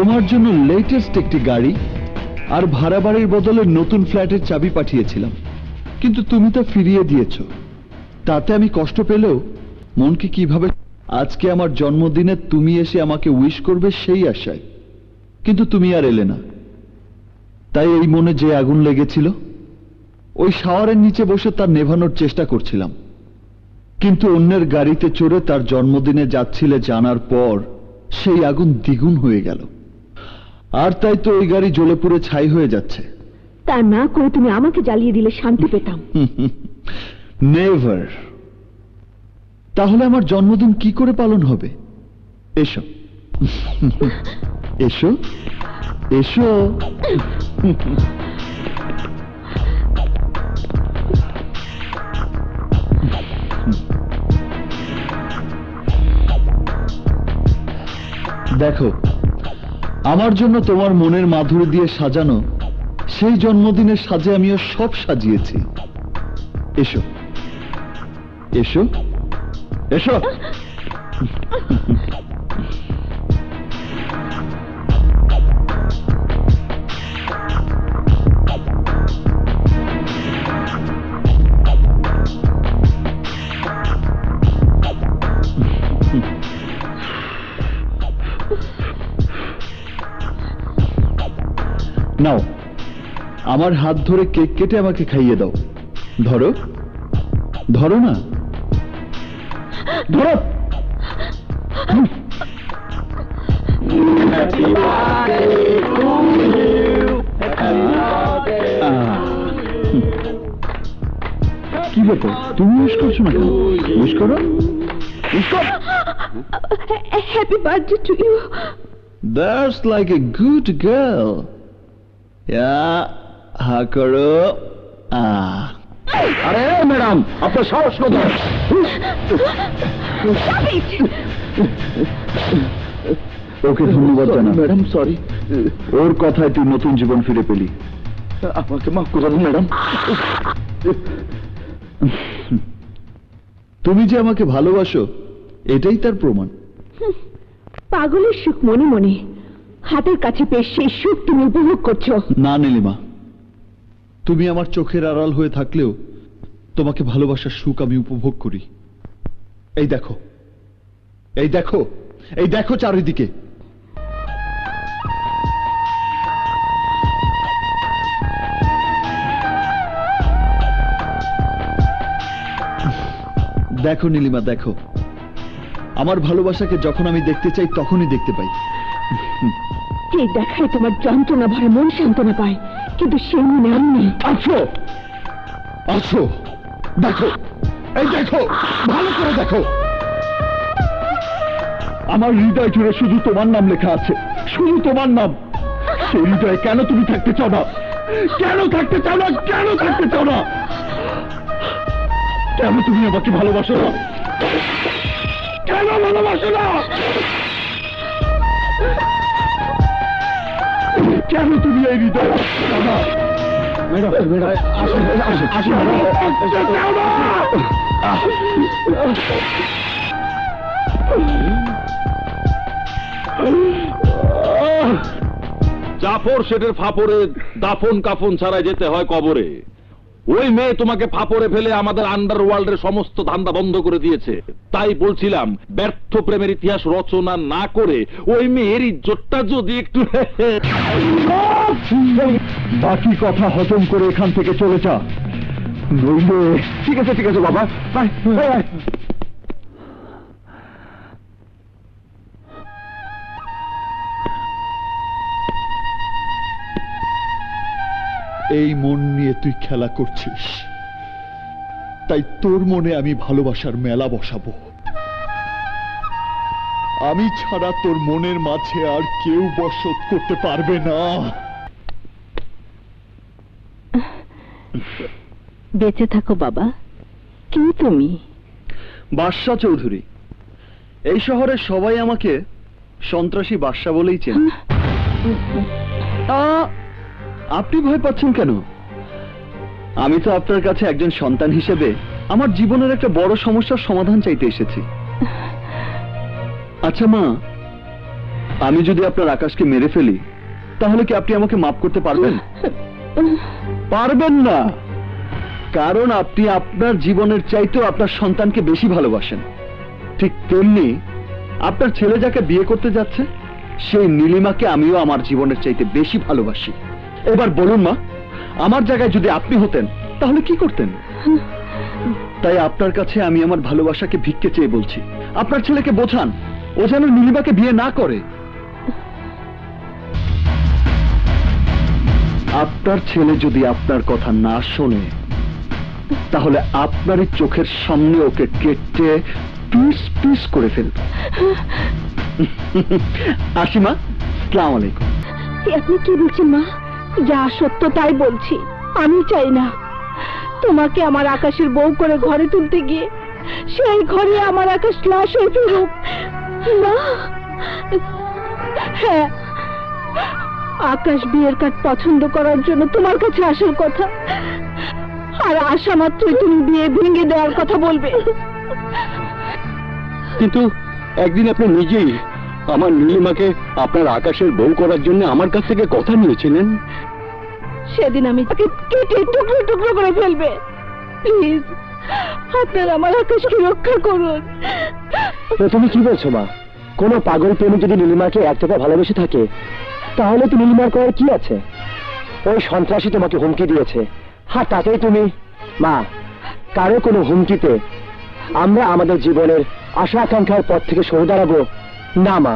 তোমার জন্য লেটেস্ট একটি গাড়ি আর ভাড়া বাড়ির বদলে নতুন ফ্ল্যাটের চাবি পাঠিয়েছিলাম, কিন্তু তুমি তা ফিরিয়ে দিয়েছো। তাতে আমি কষ্ট পেলেও মনকে কিভাবে, আজকে আমার জন্মদিনে তুমি এসে আমাকে উইশ করবে সেই আশায়, কিন্তু তুমি আর এলে না। তাই এই মনে যে আগুন লেগেছিল, ওই শাওয়ারের নিচে বসে তার নেভানোর চেষ্টা করছিলাম, কিন্তু অন্যের গাড়িতে চড়ে তার জন্মদিনে যাচ্ছিলে জানার পর সেই আগুন দ্বিগুণ হয়ে গেল। আর তাই তো ওই গাড়ি জ্বলে পুড়ে ছাই হয়ে যাচ্ছে। তা না করে তুমি আমাকে জ্বালিয়ে দিলে শান্তি পেতাম। নেভার। তাহলে আমার জন্মদিন কি করে পালন হবে? এসো এসো এসো। দেখো, আমার জন্য তোমার মনের মাধুরী দিয়ে সাজানো সেই জন্মদিনের সাজে আমিও সব সাজিয়েছি। এসো এসো এসো। নাও, আমার হাত ধরে কেক কেটে আমাকে খাইয়ে দাও। ধরো ধরো না, ধরো। কি ব্যাপার, তুমি উইশ করছো না কেন? উইশ করো, উইশ করো। Happy birthday to you. That's like a good girl. হা করো। আরে ম্যাডাম, আপনার সাহস কত? ওকে ধন্যবাদ জানা। ম্যাডাম সরি, ওর কথায় তুই নতুন জীবন ফিরে পেলি। আমাকে মাফ করে দিন ম্যাডাম। তুমি যে আমাকে ভালোবাসো এটাই তার প্রমাণ। পাগলের সুখ মনে মনে, হাতের কাছে পেয়ে সেই সুখ তুমি উপভোগ করছো। না নীলিমা, তুমি আমার চোখের আড়াল হয়ে থাকলেও তোমাকে ভালোবাসার সুখ আমি উপভোগ করি। এই দেখো, এই দেখো, এই দেখো চারিদিকে। দেখো নীলিমা, দেখো, আমার ভালোবাসাকে যখন আমি দেখতে চাই তখনই দেখতে পাই। এই দেখায় তোমার যন্ত্রণা ভরে মন সান্ত্বনা পায়, কিন্তু সেই মনে আমি নেই। আছো আছো, দেখো, এই দেখো, ভালো করে দেখো। আমার হৃদয় জুড়ে শুধু তোমার নাম লেখা আছে, শুধু তোমার নাম। সেই হৃদয়ে কেন তুমি থাকতে চাও না? কেন থাকতে চাও না? কেন থাকতে চাও না? কেন তুমি আমাকে ভালোবাসো না? কেন ভালোবাসো না? কেন তুমি এই হৃদয় না? ম্যাডাম, আসুন আসুন আসুন। জাফর শেঠের ফাপড়ে দাফন কাফন ছাড়াই যেতে হয় কবরে। ওই মেয়ে তোমাকে ফাপড়ে ফেলে আমাদের আন্ডারওয়ার্ল্ডের সমস্ত ধান্দা বন্ধ করে দিয়েছে। তাই বলছিলাম, ব্যর্থ প্রেমের ইতিহাস রচনা না করে ওই মেয়ের ইজ্জতটা যদি একটু বাকি কথা হজম করে এখান থেকে চলে যা, নইলে। ঠিক আছে ঠিক আছে বাবা, এই মন নিয়ে তুই খেলা করছিস, তাই তোর মনে আমি ভালোবাসার মেলা বসাবো। আমি ছাড়া তোর মনের মাঝে আর কেউ বসত করতে পারবে না। বেঁচে থাকো বাবা। কি তুমি? বাদশা চৌধুরী। এই শহরের সবাই আমাকে সন্ত্রাসী বাদশা বলেই চেনে। আপনি ভয় পাচ্ছেন কেন? আমি তো আপনার কাছে একজন সন্তান হিসেবে আমার জীবনের একটা বড় সমস্যার সমাধান চাইতে এসেছি। আচ্ছা মা, আমি যদি আপনার আকাশকে মেরে ফেলি তাহলে কি আপনি আমাকে মাফ করতে পারবেন? পারবেন না, কারণ আপনি আপনার জীবনের চাইতেও আপনার সন্তানকে বেশি ভালোবাসেন। ঠিক তেমনি আপনার ছেলে যাকে বিয়ে করতে যাচ্ছে সেই নীলিমাকে আমিও আমার জীবনের চাইতে বেশি ভালোবাসি। এবার বলুন মা, আমার জায়গায় যদি আপনি হতেন তাহলে কি করতেন? তাই আপনার কাছে আমি আমার ভালোবাসাকে ভিক্ষে চেয়ে বলছি, আপনার ছেলেকে বোঝান ও যেন নীলিমাকে বিয়ে না করে। আপনার ছেলে যদি আপনার কথা না শোনে তাহলে আপনারই চোখের সামনে ওকে কেটে পিস পিস করে ফেলবে। আসিমা, আসসালামু আলাইকুম। আপনি কি বলছেন মা? যা সত্য তাই বলছি। আমি চাই না তোমাকে আমার আকাশের বউ করে ঘরে তুলতে গিয়ে সেই ঘরে আমার আকাশ লাশ হয়ে ফিরুক। না, হ্যাঁ, আকাশ বিয়ের কার্ড পছন্দ করার জন্য তোমার কাছে আসার কথা, আর আসা মাত্রই তুমি বিয়ে ভেঙে দেওয়ার কথা বলবে। কিন্তু একদিন আপনি নিজেই আমার নীলিমাকে আপনার আকাশের বউ করার জন্য আমার কাছ থেকে কথা নিয়েছিলেন। সেদিন আমি তাকে কেটে টুকরো টুকরো করে ফেলবে। প্লিজ, আপনারা আমার আকাশকে রক্ষা করুন। তুমি কি বলছো মা? কোন পাগল প্রেমী যদি নীলিমাকে একটাতে ভালোবেসে থাকে তাহলে তো নীলিমার করার কি আছে? ওই সন্ত্রাসী তোমাকে হুমকি দিয়েছে, হ্যাঁ তাতেই তুমি? মা, কারো কোনো হুমকিতে আমরা আমাদের জীবনের আশা আকাঙ্ক্ষার পথ থেকে সরে দাঁড়াবো না মা,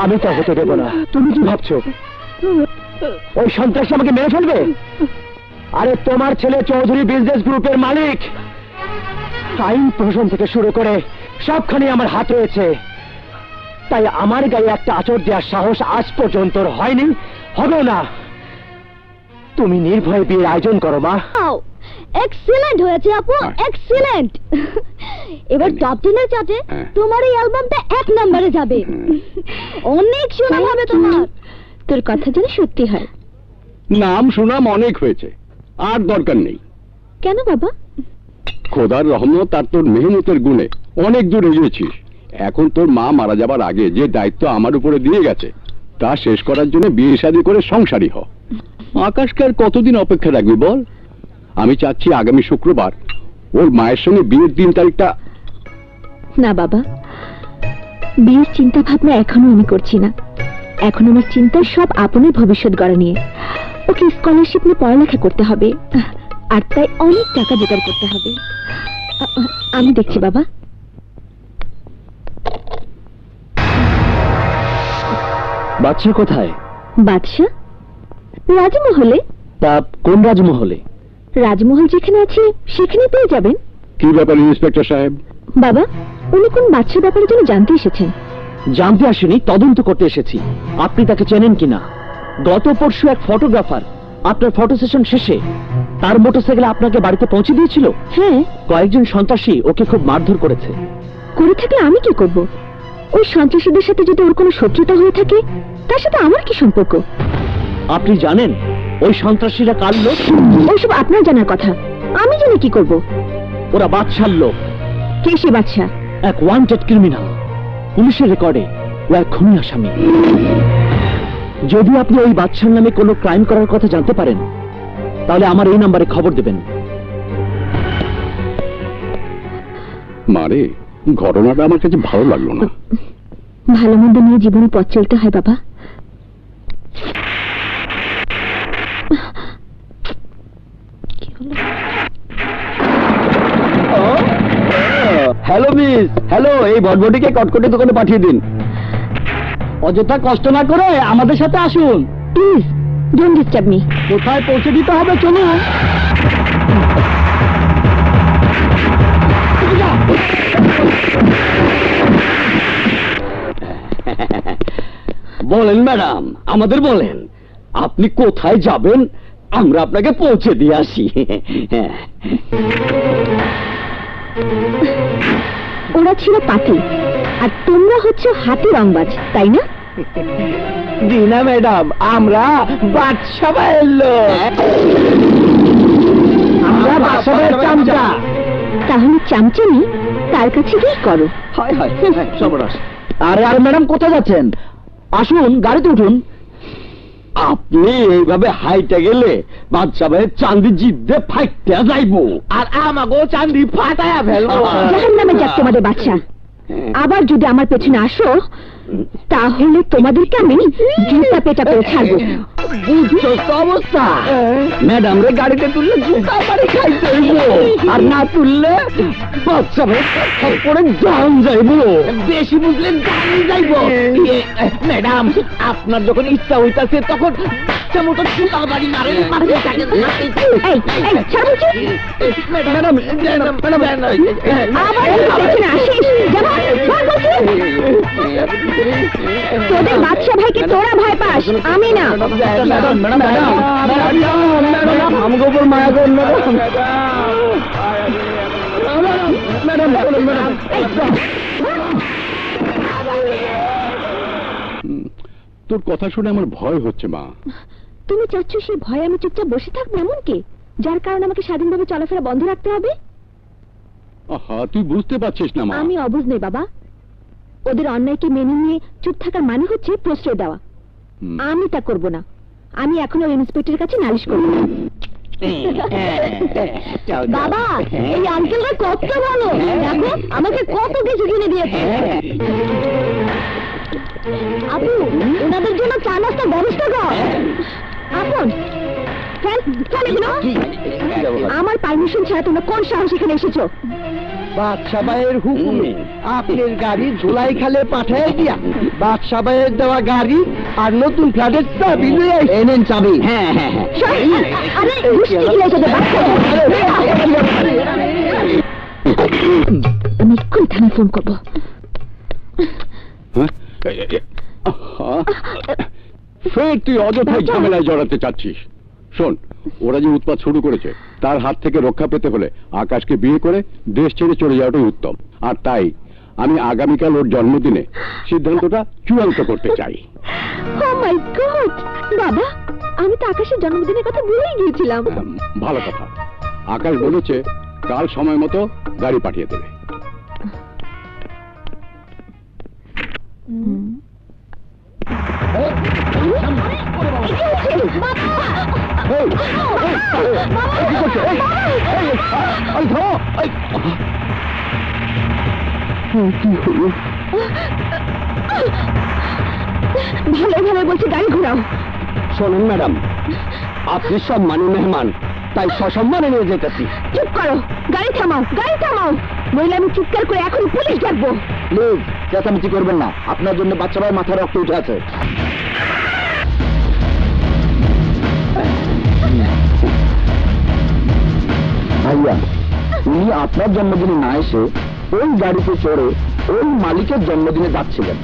আমি তা হতে দেব না। তুমি কি ভাবছো ওই সন্ত্রাসী আমাকে মেরে ফেলবে? আরে তোমার ছেলে চৌধুরী বিজনেস গ্রুপের মালিক, আইন প্রশাসন থেকে শুরু করে সবখানে আমার হাত রয়েছে, তাই আমার গায়ে একটা আঁচড় দেওয়ার সাহস আজ পর্যন্ত হয়নি, হবেও না। তুমি নির্ভয়ে বিয়ের আয়োজন করো মা। এক্সিলেন্ট হয়েছে আপু, এক্সিলেন্ট। এবার টপ 10 এর চার্টে তোমার এই অ্যালবামটা 1 নম্বরে যাবে। অনেক সুনাম হবে তোমার। তোর কথা যেন সত্যি হয়। নাম সুনাম অনেক হয়েছে, আর দরকার নেই। কেন বাবা? খোদার রহমত আর তোর মেহনতের গুণে অনেক দূর এগিয়েছিস। এখন তোর মা মারা যাবার আগে যে দায়িত্ব আমার উপরে দিয়ে গেছে তা শেষ করার জন্য বিয়ে শাদী করে সংসারী হ। আকাশকে আর কতদিন অপেক্ষা রাখবি বল? আমি চাচ্ছি আগামী শুক্রবার ওর মায়ের সঙ্গে বিয়ের দিন তারিখটা। না বাবা, বিয়ের চিন্তা ভাবনা এখনো আমি করছি না। এখন আমার চিন্তা সব আপনের ভবিষ্যৎ গড়া নিয়ে। ওকে স্কলারশিপ নিয়ে পড়ালেখা করতে হবে, আর তাই অনেক টাকা জোগাড় করতে হবে। আমি দেখছি বাবা। বাচ্চা কোথায়? বাদশা রাজমহলে। তা কোন রাজমহলে? রাজমহল যেখানে আছে সেখানে পেয়ে যাবেন। কি ব্যাপার ইন্সপেক্টর সাহেব? বাবা, উনি কোন বাচ্চা ব্যাপারে যেন জানতে এসেছেন। জানতে আসেনি, তদন্ত করতে এসেছি। আপনি তাকে চেনেন কিনা? গত পরশু এক ফটোগ্রাফার আপনার ফটো সেশন শেষে তার মোটরসাইকেলে আপনাকে বাড়িতে পৌঁছে দিয়েছিল। হ্যাঁ। কয়েকজন সন্ত্রাসী ওকে খুব মারধর করেছে। করে থাকলে আমি কি করব? ওই সন্ত্রাসীদের সাথে যদি ওর কোনো শত্রুতা হয়ে থাকে তার সাথে আমার কি সম্পর্ক? আপনি জানেন ওই সন্ত্রাসীরা কার লোক? ওইসব আপনার জানার কথা, আমি জানি কি করব। ওরা বাদশার লোক। কে সে বাদশা? এক ওয়ান্টেড ক্রিমিনাল। পুলিশের রেকর্ডে ও এক খুনি আসামি। যদি আপনি ওই বাদশার নামে কোনো ক্রাইম করার কথা জানতে পারেন তাহলে আমার এই নাম্বারে খবর দেবেন। মারে, ঘটনাটা আমার কাছে ভালো লাগলো না। ভালো মন্দ নিয়ে জীবনে পথ চলতে হয় বাবা। Hello miss, hello. এই বটবটিকে কটকটি দোকানে পাঠিয়ে দিন। অযথা কষ্ট না করে আমাদের সাথে আসুন। Please don't disturb me. কোথায় পৌঁছে দিতে হবে চলুন। বলেন ম্যাডাম, আমাদের বলেন আপনি কোথায় যাবেন, আমরা আপনাকে পৌঁছে দিয়ে আসি। ওরা ছিল পাতি আর তোমরা হচ্ছে হাতি রংবাজ, তাই না? দিনা ম্যাডাম, আমরা বাদশা ভাইয়ের লোক। আমরা বাদশা ভাইয়ের চামচা। তাহলে চামচামি তার কাছে গিয়ে করো। হায় হায়, সর্বনাশ। আরে আরে ম্যাডাম, কোথায় যাচ্ছেন? আসুন গাড়িতে উঠুন। আপনি এইভাবে হাইটে গেলে বাদশা ভাইয়ের চাঁদি জিদ্দে ফাইটতে যাইবো, আর আমাকেও চাঁদি ফাটায়া ফেলবো। জাহান্নামে যাক তোমাদের বাচ্চা। আবার যদি আমার পেছনে আসো তাহলে তোমাদেরকে আমি জুতা পেটা করে ছাড়বো। বুঝছো তো অবস্থা? ম্যাডাম রে গাড়িতে তুললে জুতা বাড়ি খাইতে হইব, আর না তুললে বাচ্চা ভাই পরে জান যাইব। বেশি বুঝলে জান যাইব। ম্যাডাম, আপনার যখন ইচ্ছা হইতাছে তখন বাচ্চা মতো জুতা বাড়ি মারেন। এই, এই, ছাড়ো বলছি। ম্যাডাম, আবার যদি পেছনে আসিস, যাবো, ধর বলছি। তোদের বাদশা ভাইকে তোরা ভয় পাস, আমি না। আমাকে উপর মায়া করেন ম্যাডাম। তোর কথা শুনে আমার ভয় হচ্ছে মা। তুমি চাচ্ছ সেই ভয়ে আমি চুপচাপ বসে থাকবো এমন কি, যার কারণে আমাকে স্বাধীনভাবে চলাফেরা বন্ধ রাখতে হবে? আহা, তুই বুঝতে পারছিস না মা। আমি অবুঝ নই বাবা। ওদের অন্যায়কে মেনে নিয়ে চুপ থাকার মানে হচ্ছে প্রশ্রয় দেওয়া। আমি তা করব না। আমি এখন ওই ইন্সপেক্টরের কাছে নালিশ করব। বাবা, এই আঙ্কেলরা কত ভালো, দেখো আমাকে কত কিছু কিনে দিয়েছে। আপু, ওনাদের জন্য চা নাস্তার ব্যবস্থা কর। আপন আমার পারমিশন ছাড়া তোমরা কোন সাহস এখানে এসেছো? বাদশা ভাইয়ের হুকুমে আপনার গাড়ি ধুলাই খালে পাঠায় দিয়া বাদশা ভাইয়ের দেওয়া গাড়ি আর নতুন ফ্ল্যাটের চাবি লয়ে এনেন চাবি। হ্যাঁ হ্যাঁ আরে গুষ্টি গিলে তোদের বাচ্চা। আমি এক্ষুনি থানায় ফোন করবো। ফের তুই অযথাই ঝামেলায় জড়াতে চাচ্ছিস। শোন, ওরা যে উৎপাত শুরু করেছে তার হাত থেকে রক্ষা পেতে হলে আকাশকে বিয়ে করে দেশ ছেড়ে চলে যাওয়াটাই উত্তম। আর তাই আমি আগামীকাল ওর জন্মদিনে সিদ্ধান্তটা চূড়ান্ত করতে চাই। ও মাই গড! বাবা, আমি তো আকাশের জন্মদিনের কথা ভুলেই গিয়েছিলাম। ভালো কথা। আকাশ বলেছে কাল সময় মতো গাড়ি পাঠিয়ে দেবে। ভালো ভালো বলছি, গাড়ি ঘোরাও। শোনেন ম্যাডাম, আপনি সম্মানী মেহমান, তাই সসম্মানে নিয়ে যেতেছি। চুপ করো, গাড়ি থামাও, গাড়ি থামাও, নইলে আমি চিৎকার করে এখন পুলিশ ডাকবো। প্লিজ চেঁচামেচি করবেন না, আপনার জন্য বাচ্চা ভাই মাথায় রক্ত উঠে আছে। ভাইয়া, উনি আপনার জন্মদিনে না এসে ওই গাড়িতে চড়ে ওই মালিকের জন্মদিনে যাচ্ছিলেন।